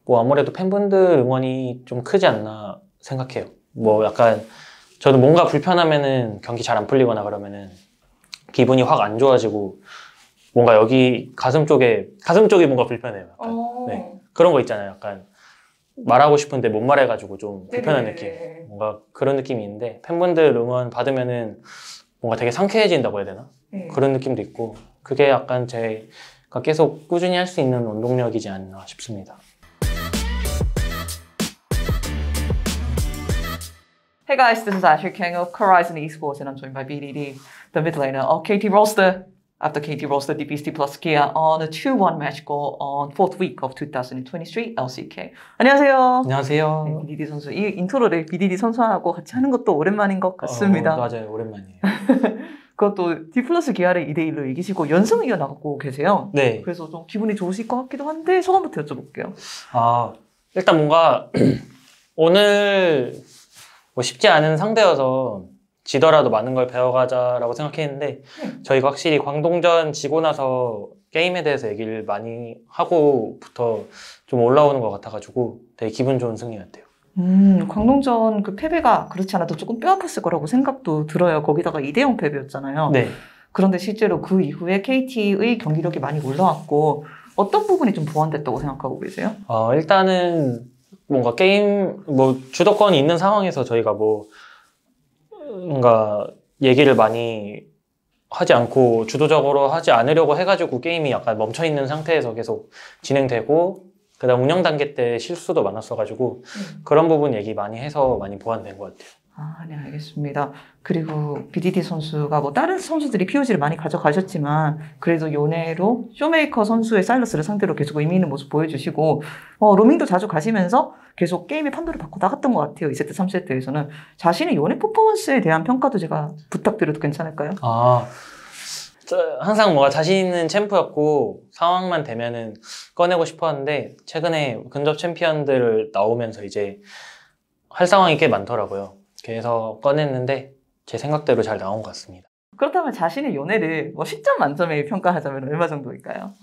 뭐 아무래도 팬분들 응원이 좀 크지 않나 생각해요. 뭐 약간 저도 뭔가 불편하면은 경기 잘 안 풀리거나 그러면은 기분이 확 안 좋아지고 뭔가 여기 가슴 쪽이 뭔가 불편해요. 약간. 네. 그런 거 있잖아요. 약간 말하고 싶은데 못 말해가지고 좀 불편한 느낌. 뭔가 그런 느낌이 있는데 팬분들 응원 받으면은 뭔가 되게 상쾌해진다고 해야 되나? 그런 느낌도 있고 그게 약간 제가 계속 꾸준히 할 수 있는 원동력이지 않나 싶습니다. Hey guys, this is Asher King of Horizon Esports and I'm joined by BDD, the mid laner of KT Rolster. After KT Rolster defeats D Plus Kia on a 2-1 match goal on 4th week of 2023 LCK. 안녕하세요. 안녕하세요. 네, BDD 선수. 이 인트로를 BDD 선수하고 같이 하는 것도 오랜만인 것 같습니다. 맞아요. 오랜만이에요. 그것도 D 플러스 기아를 2대1로 이기시고 연승을 이어나가고 계세요. 네. 그래서 좀 기분이 좋으실 것 같기도 한데 소감부터 여쭤볼게요. 일단 뭔가 오늘 뭐 쉽지 않은 상대여서 지더라도 많은 걸 배워가자라고 생각했는데 저희가 확실히 광동전 지고 나서 게임에 대해서 얘기를 많이 하고부터 좀 올라오는 것 같아가지고 되게 기분 좋은 승리였대요. 광동전 그 패배가 그렇지 않아도 조금 뼈아팠을 거라고 생각도 들어요. 거기다가 2대0 패배였잖아요. 네. 그런데 실제로 그 이후에 KT의 경기력이 많이 올라왔고 어떤 부분이 좀 보완됐다고 생각하고 계세요? 일단은 뭔가 게임 뭐 주도권이 있는 상황에서 저희가 뭔가 얘기를 많이 하지 않고 주도적으로 하지 않으려고 해가지고 게임이 약간 멈춰있는 상태에서 계속 진행되고 그다음 운영 단계 때 실수도 많았어가지고 그런 부분 얘기 많이 해서 많이 보완된 것 같아요. 네, 알겠습니다. 그리고 BDD 선수가 뭐 다른 선수들이 POG를 많이 가져가셨지만 그래도 요네로 쇼메이커 선수의 사일러스를 상대로 계속 의미 있는 모습 보여주시고 로밍도 자주 가시면서 계속 게임의 판도를 바꿔 나갔던 것 같아요. 2세트, 3세트에서는. 자신의 요네 퍼포먼스에 대한 평가도 제가 부탁드려도 괜찮을까요? 항상 뭔가 자신 있는 챔프였고 상황만 되면은 꺼내고 싶었는데 최근에 근접 챔피언들 나오면서 이제 할 상황이 꽤 많더라고요. 그래서 꺼냈는데 제 생각대로 잘 나온 것 같습니다. 그렇다면 자신의 요네를 10점 만점에 평가하자면 얼마 정도일까요?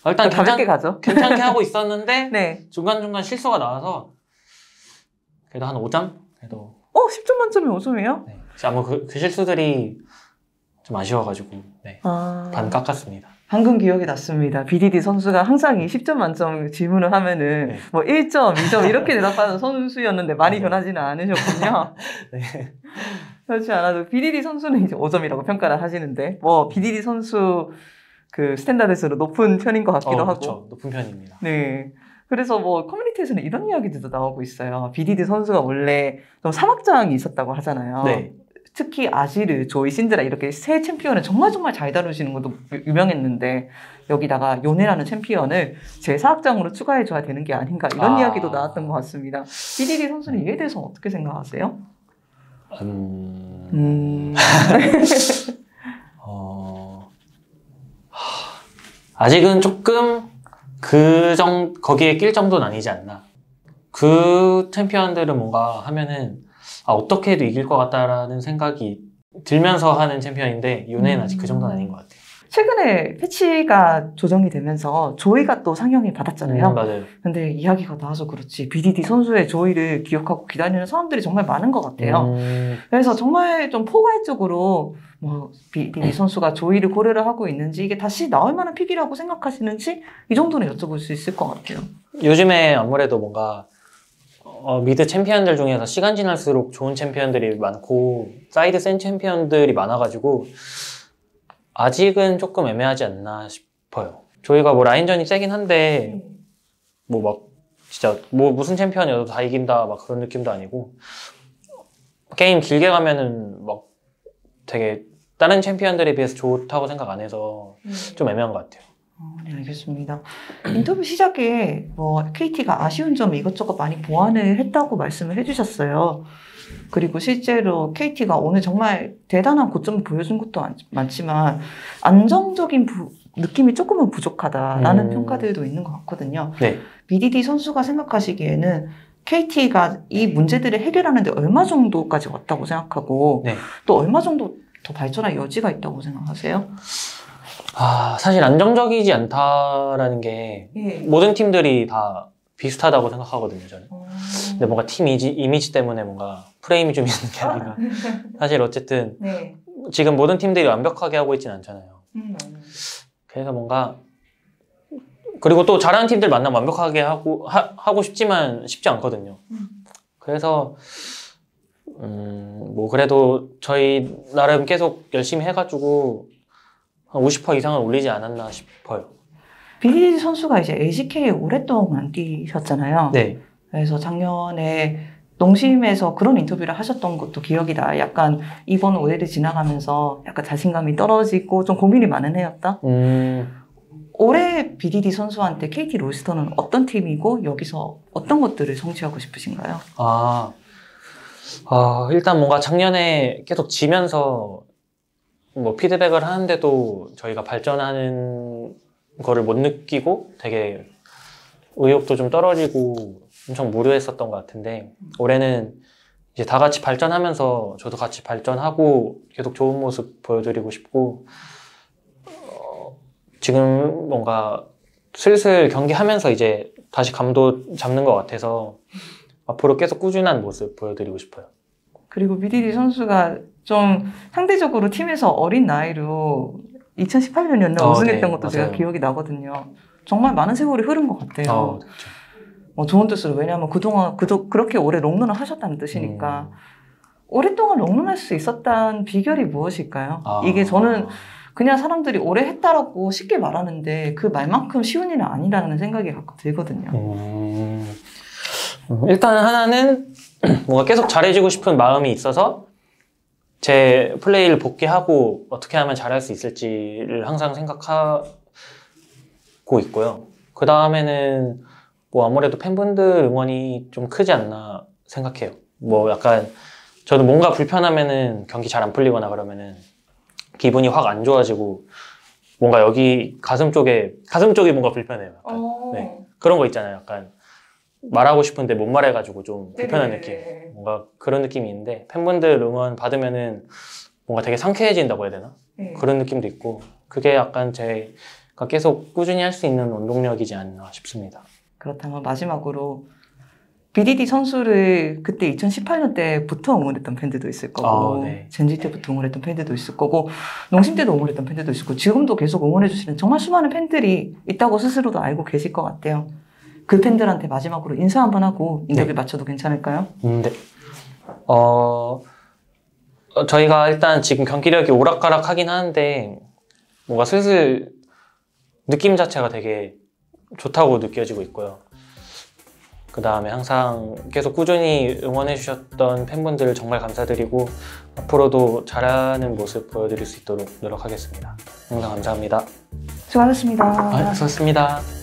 일단 가볍게 가죠. 괜찮게 하고 있었는데 네. 중간중간 실수가 나와서 그래도 한 5점? 그래도 10점 만점에 5점이에요? 네. 아마 그 실수들이 좀 아쉬워가지고 반 깎았습니다. 방금 기억이 났습니다. BDD 선수가 항상 이 10점 만점 질문을 하면은 1점, 2점 이렇게 대답하는 선수였는데 많이 변하지는 않으셨군요. 네. 그렇지 않아도 BDD 선수는 이제 5점이라고 평가를 하시는데 BDD 선수 그 스탠다드에서 높은 편인 것 같기도 하고. 그렇죠. 높은 편입니다. 네. 그래서 커뮤니티에서는 이런 이야기들도 나오고 있어요. BDD 선수가 원래 좀 사막장이 있었다고 하잖아요. 네. 특히 아지르, 조이, 신드라 이렇게 세 챔피언을 정말 잘 다루시는 것도 유명했는데 여기다가 요네라는 챔피언을 제 사학장으로 추가해줘야 되는 게 아닌가 이런 이야기도 나왔던 것 같습니다. BDD 선수는 이에 대해서 어떻게 생각하세요? 아직은 조금 거기에 낄 정도는 아니지 않나. 그 챔피언들은 뭔가 하면은 어떻게 해도 이길 것 같다라는 생각이 들면서 하는 챔피언인데 요네는 아직 그 정도는 아닌 것 같아요. 최근에 패치가 조정이 되면서 조이가 또 상영을 받았잖아요. 맞아요. 근데 이야기가 나와서 그렇지 BDD 선수의 조이를 기억하고 기다리는 사람들이 정말 많은 것 같아요. 그래서 정말 좀 포괄적으로 BDD 선수가 조이를 고려를 하고 있는지 이게 다시 나올 만한 픽이라고 생각하시는지 이 정도는 여쭤볼 수 있을 것 같아요. 요즘에 아무래도 뭔가 미드 챔피언들 중에서 시간 지날수록 좋은 챔피언들이 많고 사이드 센 챔피언들이 많아가지고 아직은 조금 애매하지 않나 싶어요. 저희가 라인전이 세긴 한데 진짜 무슨 챔피언이어도 다 이긴다 그런 느낌도 아니고 게임 길게 가면은 되게 다른 챔피언들에 비해서 좋다고 생각 안 해서 좀 애매한 것 같아요. 네, 알겠습니다. 인터뷰 시작에 KT가 아쉬운 점 이것저것 많이 보완을 했다고 말씀을 해주셨어요. 그리고 실제로 KT가 오늘 정말 대단한 고점을 보여준 것도 많지만 안정적인 느낌이 조금은 부족하다라는 평가들도 있는 것 같거든요. 네. BDD 선수가 생각하시기에는 KT가 이 문제들을 해결하는데 얼마 정도까지 왔다고 생각하고 또 얼마 정도 더 발전할 여지가 있다고 생각하세요? 사실 안정적이지 않다라는 게 모든 팀들이 다 비슷하다고 생각하거든요, 저는. 근데 뭔가 팀 이미지 때문에 뭔가 프레임이 좀 있는 게 아닌가. 사실 어쨌든 네. 지금 모든 팀들이 완벽하게 하고 있진 않잖아요. 그래서 뭔가 그리고 또 잘하는 팀들 만나면 완벽하게 하고 싶지만 쉽지 않거든요. 그래서 뭐 그래도 저희 나름 계속 열심히 해가지고 한 50% 이상은 올리지 않았나 싶어요. BDD 선수가 이제 LCK에 오랫동안 뛰셨잖아요. 네. 그래서 작년에 농심에서 그런 인터뷰를 하셨던 것도 기억이 나. 약간 이번 올해를 지나가면서 약간 자신감이 떨어지고 좀 고민이 많은 해였다. 올해 BDD 선수한테 KT 롤스터는 어떤 팀이고 여기서 어떤 것들을 성취하고 싶으신가요? 일단 뭔가 작년에 계속 지면서 뭐 피드백을 하는데도 저희가 발전하는 거를 못 느끼고 되게 의욕도 좀 떨어지고 엄청 무료했었던 것 같은데 올해는 이제 다 같이 발전하면서 저도 같이 발전하고 계속 좋은 모습 보여드리고 싶고 지금 뭔가 슬슬 경기하면서 이제 다시 감도 잡는 것 같아서 앞으로 계속 꾸준한 모습 보여드리고 싶어요. 그리고 BDD 선수가 좀 상대적으로 팀에서 어린 나이로 2018년이었나 우승했던 것도 맞아요. 제가 기억이 나거든요. 정말 많은 세월이 흐른 것 같아요. 그렇죠. 좋은 뜻으로. 왜냐하면 그동안 그렇게 오래 롱런을 하셨다는 뜻이니까. 오랫동안 롱런할 수 있었던 비결이 무엇일까요? 이게 저는 그냥 사람들이 오래 했다라고 쉽게 말하는데 그 말만큼 쉬운 일은 아니라는 생각이 가끔 들거든요. 일단 하나는 뭔가 계속 잘해지고 싶은 마음이 있어서 제 플레이를 복귀하고 어떻게 하면 잘할 수 있을지를 항상 생각하고 있고요. 그 다음에는 뭐 아무래도 팬분들 응원이 좀 크지 않나 생각해요. 뭐 약간 저도 뭔가 불편하면은 경기 잘 안 풀리거나 그러면은 기분이 확 안 좋아지고 뭔가 여기 가슴 쪽이 뭔가 불편해요. 약간. 네. 그런 거 있잖아요. 약간 말하고 싶은데 못 말해가지고 좀 불편한 느낌. 뭔가 그런 느낌이 있는데 팬분들 응원 받으면은 뭔가 되게 상쾌해진다고 해야 되나? 그런 느낌도 있고 그게 약간 제가 계속 꾸준히 할 수 있는 원동력이지 않나 싶습니다. 그렇다면 마지막으로 BDD 선수를 그때 2018년 때부터 응원했던 팬들도 있을 거고 젠지 때부터 응원했던 팬들도 있을 거고 농심 때도 응원했던 팬들도 있을 거고 지금도 계속 응원해 주시는 정말 수많은 팬들이 있다고 스스로도 알고 계실 것 같아요. 그 팬들한테 마지막으로 인사 한번 하고 인터뷰 마쳐도 괜찮을까요? 네. 저희가 일단 지금 경기력이 오락가락하긴 하는데 뭔가 슬슬 느낌 자체가 되게 좋다고 느껴지고 있고요. 그 다음에 항상 계속 꾸준히 응원해 주셨던 팬분들 정말 감사드리고 앞으로도 잘하는 모습 보여드릴 수 있도록 노력하겠습니다. 항상 감사합니다. 수고하셨습니다. 수고하셨습니다.